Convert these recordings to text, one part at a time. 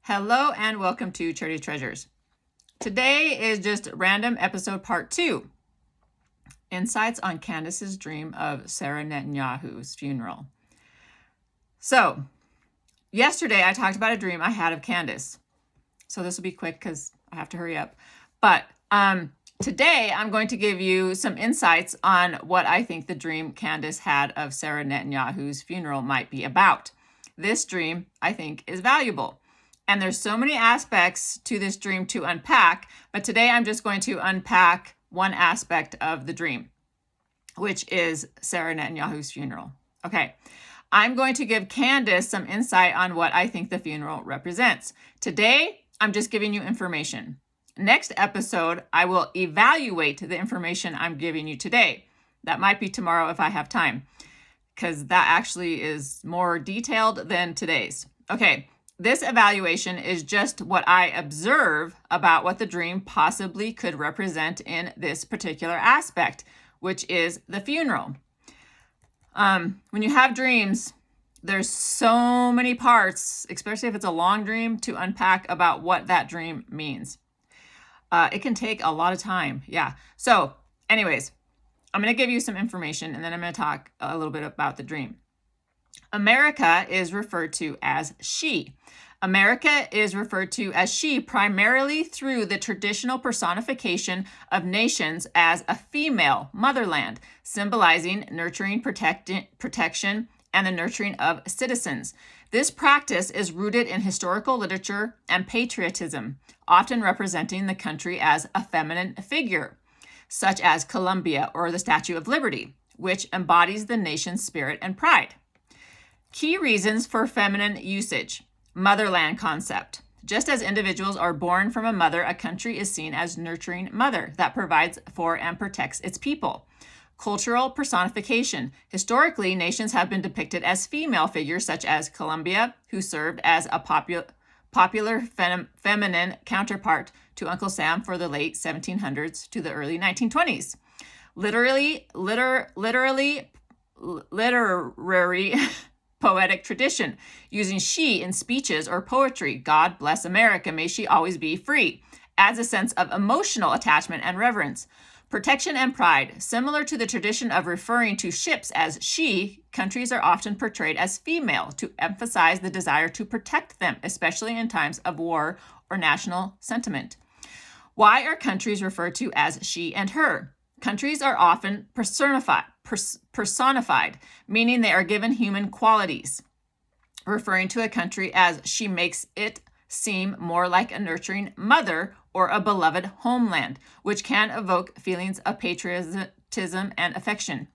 Hello and welcome to Charity Treasures. Today is just random episode part 2. Insights on Candace's dream of Sara Netanyahu's funeral. So, yesterday I talked about a dream I had of Candace. So this will be quick because I have to hurry up. But today I'm going to give you some insights on what I think the dream Candace had of Sara Netanyahu's funeral might be about. This dream, I think, is valuable. And there's so many aspects to this dream to unpack, but today I'm just going to unpack one aspect of the dream, which is Sara Netanyahu's funeral. Okay, I'm going to give Candace some insight on what I think the funeral represents. Today, I'm just giving you information. Next episode, I will evaluate the information I'm giving you today. That might be tomorrow if I have time, because that actually is more detailed than today's. Okay. This evaluation is just what I observe about what the dream possibly could represent in this particular aspect, which is the funeral. When you have dreams, there's so many parts, especially if it's a long dream, to unpack about what that dream means. It can take a lot of time. Yeah. So anyways, I'm going to give you some information and then I'm going to talk a little bit about the dream. America is referred to as she. America is referred to as she primarily through the traditional personification of nations as a female motherland, symbolizing nurturing, protection, and the nurturing of citizens. This practice is rooted in historical literature and patriotism, often representing the country as a feminine figure, such as Columbia or the Statue of Liberty, which embodies the nation's spirit and pride. Key reasons for feminine usage. Motherland concept. Just as individuals are born from a mother, a country is seen as nurturing mother that provides for and protects its people. Cultural personification. Historically, nations have been depicted as female figures such as Columbia, who served as a popular feminine counterpart to Uncle Sam for the late 1700s to the early 1920s. Literary poetic tradition, using she in speeches or poetry. God bless America, may she always be free, adds a sense of emotional attachment and reverence. Protection and pride. Similar to the tradition of referring to ships as she, countries are often portrayed as female to emphasize the desire to protect them, especially in times of war or national sentiment. Why are countries referred to as she and her? Countries are often personified, meaning they are given human qualities. Referring to a country as she makes it seem more like a nurturing mother or a beloved homeland, which can evoke feelings of patriotism and affection.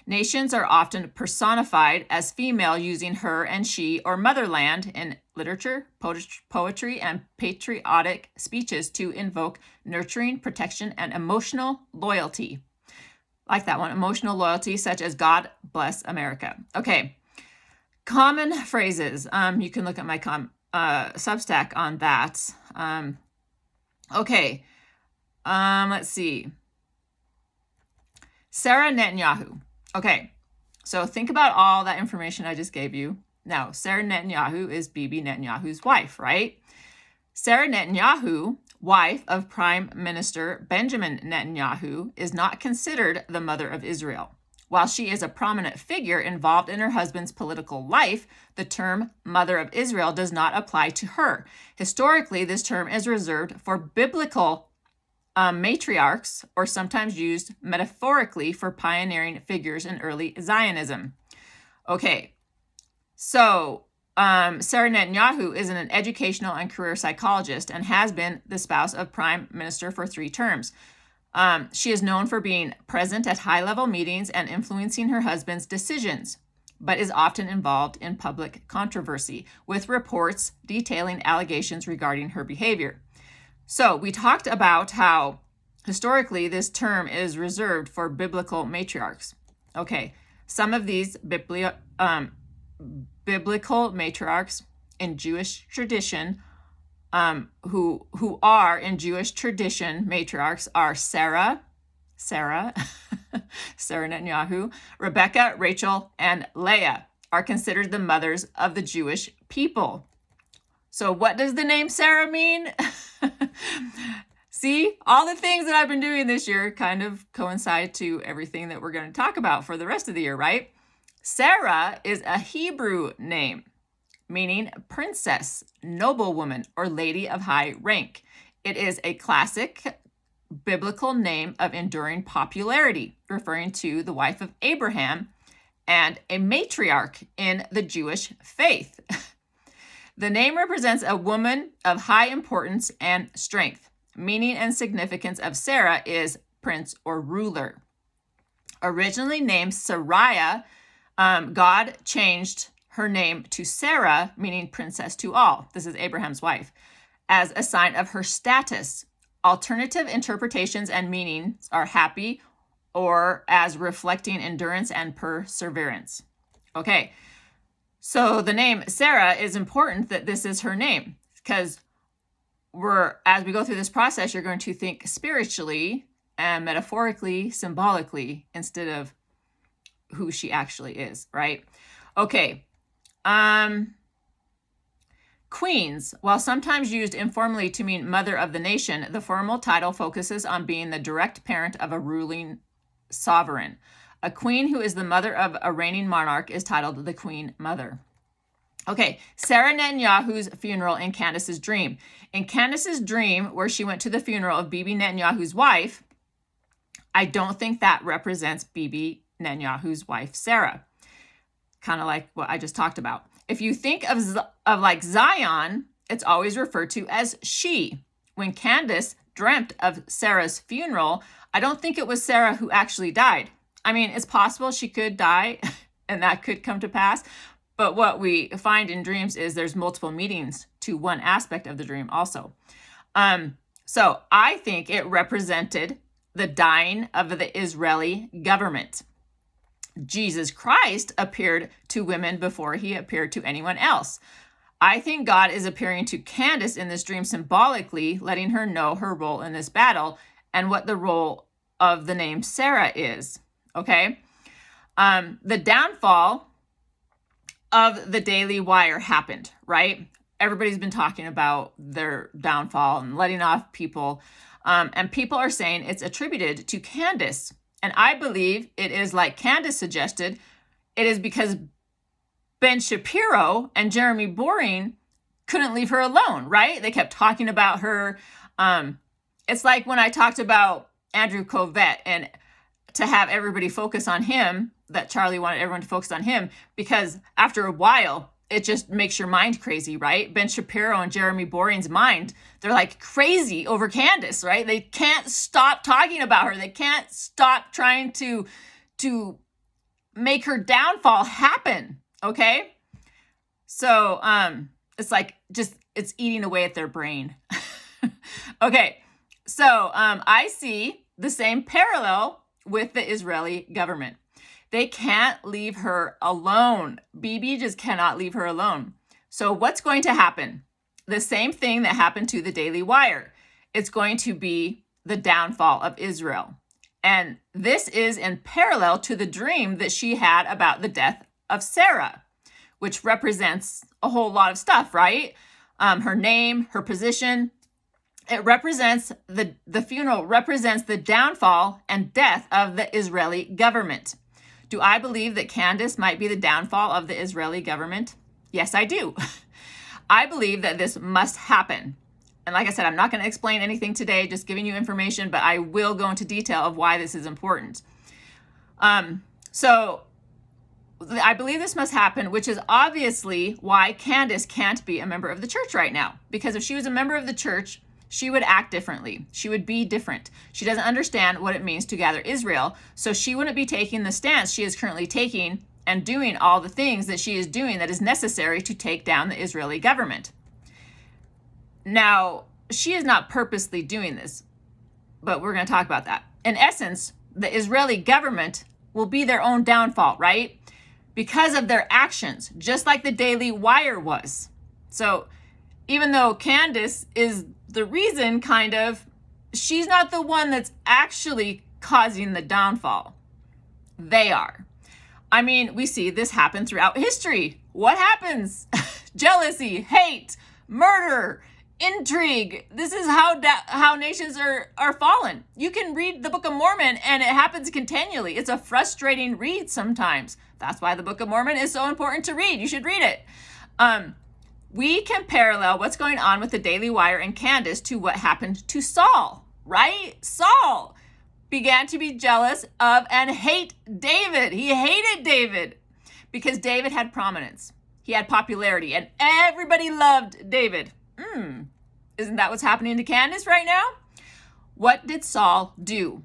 Nations are often personified as female, using her and she or motherland in literature, poetry, and patriotic speeches to invoke nurturing, protection, and emotional loyalty. Like that one, emotional loyalty, such as God bless America. Okay, common phrases. You can look at my Substack on that. Let's see. Sara Netanyahu. Okay, so think about all that information I just gave you. Now, Sara Netanyahu is Bibi Netanyahu's wife, right? Sara Netanyahu, wife of Prime Minister Benjamin Netanyahu, is not considered the mother of Israel. While she is a prominent figure involved in her husband's political life, the term mother of Israel does not apply to her. Historically, this term is reserved for biblical matriarchs, or sometimes used metaphorically for pioneering figures in early Zionism. Okay, so Sara Netanyahu is an educational and career psychologist and has been the spouse of Prime Minister for 3 terms. She is known for being present at high-level meetings and influencing her husband's decisions, but is often involved in public controversy, with reports detailing allegations regarding her behavior. So we talked about how historically this term is reserved for biblical matriarchs. Okay, some of these biblical matriarchs in Jewish tradition, who are in Jewish tradition matriarchs, are Sarah, Sara Netanyahu, Rebecca, Rachel, and Leah are considered the mothers of the Jewish people. So what does the name Sarah mean? See, all the things that I've been doing this year kind of coincide to everything that we're going to talk about for the rest of the year, right? Sarah is a Hebrew name, meaning princess, noblewoman, or lady of high rank. It is a classic biblical name of enduring popularity, referring to the wife of Abraham and a matriarch in the Jewish faith. The name represents a woman of high importance and strength. Meaning and significance of Sarah is prince or ruler. Originally named Sarai, God changed her name to Sarah, meaning princess to all. This is Abraham's wife, as a sign of her status. Alternative interpretations and meanings are happy or as reflecting endurance and perseverance. Okay, so the name Sarah is important that this is her name because as we go through this process, you're going to think spiritually and metaphorically, symbolically, instead of who she actually is, right? Okay. Queens, while sometimes used informally to mean mother of the nation, the formal title focuses on being the direct parent of a ruling sovereign. A queen who is the mother of a reigning monarch is titled the Queen Mother. Okay, Sara Netanyahu's funeral in Candace's dream. In Candace's dream, where she went to the funeral of Bibi Netanyahu's wife, I don't think that represents Bibi Netanyahu's wife, Sarah. Kind of like what I just talked about. If you think of like Zion, it's always referred to as she. When Candace dreamt of Sarah's funeral, I don't think it was Sarah who actually died. I mean, it's possible she could die and that could come to pass. But what we find in dreams is there's multiple meanings to one aspect of the dream also. So I think it represented the dying of the Israeli government. Jesus Christ appeared to women before he appeared to anyone else. I think God is appearing to Candace in this dream symbolically, letting her know her role in this battle and what the role of the name Sarah is. Okay? The downfall of the Daily Wire happened, right? Everybody's been talking about their downfall and letting off people. And people are saying it's attributed to Candace. And I believe it is like Candace suggested, it is because Ben Shapiro and Jeremy Boring couldn't leave her alone, right? They kept talking about her. It's like when I talked about Andrew Covett and to have everybody focus on him, that Charlie wanted everyone to focus on him, because after a while, it just makes your mind crazy, right? Ben Shapiro and Jeremy Boring's mind, they're like crazy over Candace, right? They can't stop talking about her. They can't stop trying to make her downfall happen, okay? So it's like it's eating away at their brain. Okay, so I see the same parallel with the Israeli government. They can't leave her alone. Bibi just cannot leave her alone. So what's going to happen? The same thing that happened to the Daily Wire. It's going to be the downfall of Israel. And this is in parallel to the dream that she had about the death of Sarah, which represents a whole lot of stuff, right? Her name, her position. It represents the funeral represents the downfall and death of the Israeli government. Do I believe that Candace might be the downfall of the Israeli government? Yes, I do. I believe that this must happen. And like I said, I'm not going to explain anything today, just giving you information, but I will go into detail of why this is important. So I believe this must happen, which is obviously why Candace can't be a member of the church right now. Because if she was a member of the church, she would act differently. She would be different. She doesn't understand what it means to gather Israel, so she wouldn't be taking the stance she is currently taking and doing all the things that she is doing that is necessary to take down the Israeli government. Now, she is not purposely doing this, but we're going to talk about that. In essence, the Israeli government will be their own downfall, right? Because of their actions, just like the Daily Wire was. So even though Candace is the reason, kind of, she's not the one that's actually causing the downfall. They are. I mean, we see this happen throughout history. What happens? Jealousy, hate, murder, intrigue. This is how nations are fallen. You can read the Book of Mormon and it happens continually. It's a frustrating read sometimes. That's why the Book of Mormon is so important to read. You should read it. We can parallel what's going on with the Daily Wire and Candace to what happened to Saul, right? Saul began to be jealous of and hate David. He hated David because David had prominence. He had popularity and everybody loved David. Isn't that what's happening to Candace right now? What did Saul do?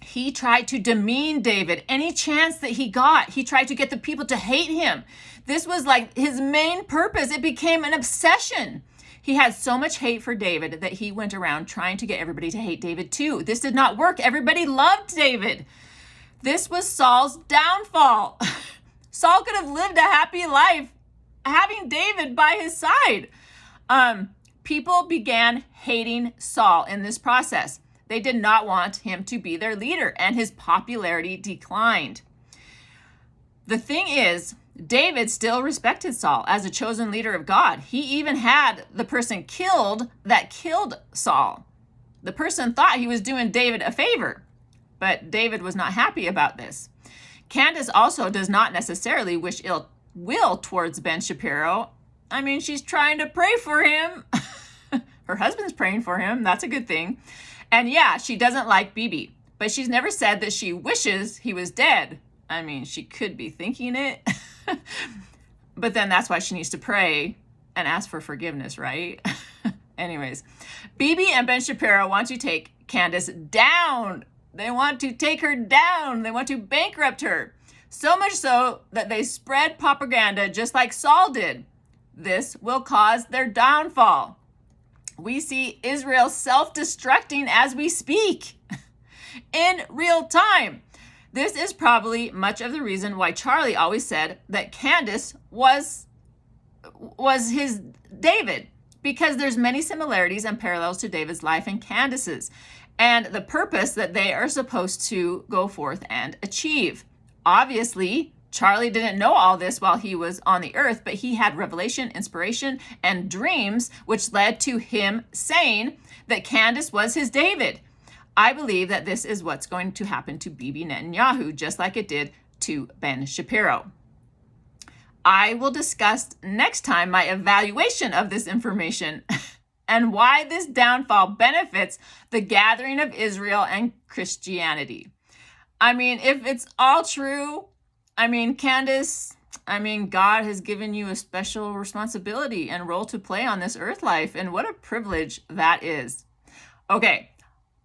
He tried to demean David any chance that he got. He tried to get the people to hate him. This was like his main purpose. It became an obsession. He had so much hate for David that he went around trying to get everybody to hate David too. This did not work. Everybody loved David. This was Saul's downfall. Saul could have lived a happy life having David by his side. People began hating Saul in this process. They did not want him to be their leader, and his popularity declined. The thing is, David still respected Saul as a chosen leader of God. He even had the person killed that killed Saul. The person thought he was doing David a favor, but David was not happy about this. Candace also does not necessarily wish ill will towards Ben Shapiro. I mean, she's trying to pray for him. Her husband's praying for him. That's a good thing. And yeah, she doesn't like Bibi, but she's never said that she wishes he was dead. I mean, she could be thinking it, but then that's why she needs to pray and ask for forgiveness, right? Anyways, Bibi and Ben Shapiro want to take Candace down. They want to take her down. They want to bankrupt her. So much so that they spread propaganda just like Saul did. This will cause their downfall. We see Israel self-destructing as we speak in real time. This is probably much of the reason why Charlie always said that Candace was his David, because there's many similarities and parallels to David's life and Candace's, and the purpose that they are supposed to go forth and achieve. Obviously, Charlie didn't know all this while he was on the earth, but he had revelation, inspiration, and dreams, which led to him saying that Candace was his David. I believe that this is what's going to happen to Bibi Netanyahu, just like it did to Ben Shapiro. I will discuss next time my evaluation of this information and why this downfall benefits the gathering of Israel and Christianity. I mean, if it's all true, Candace, God has given you a special responsibility and role to play on this earth life, and what a privilege that is. Okay,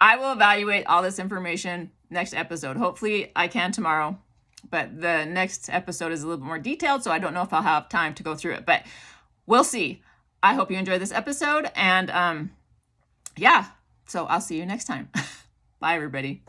I will evaluate all this information next episode. Hopefully I can tomorrow, but the next episode is a little bit more detailed, so I don't know if I'll have time to go through it, but we'll see. I hope you enjoyed this episode, and so I'll see you next time. Bye, everybody.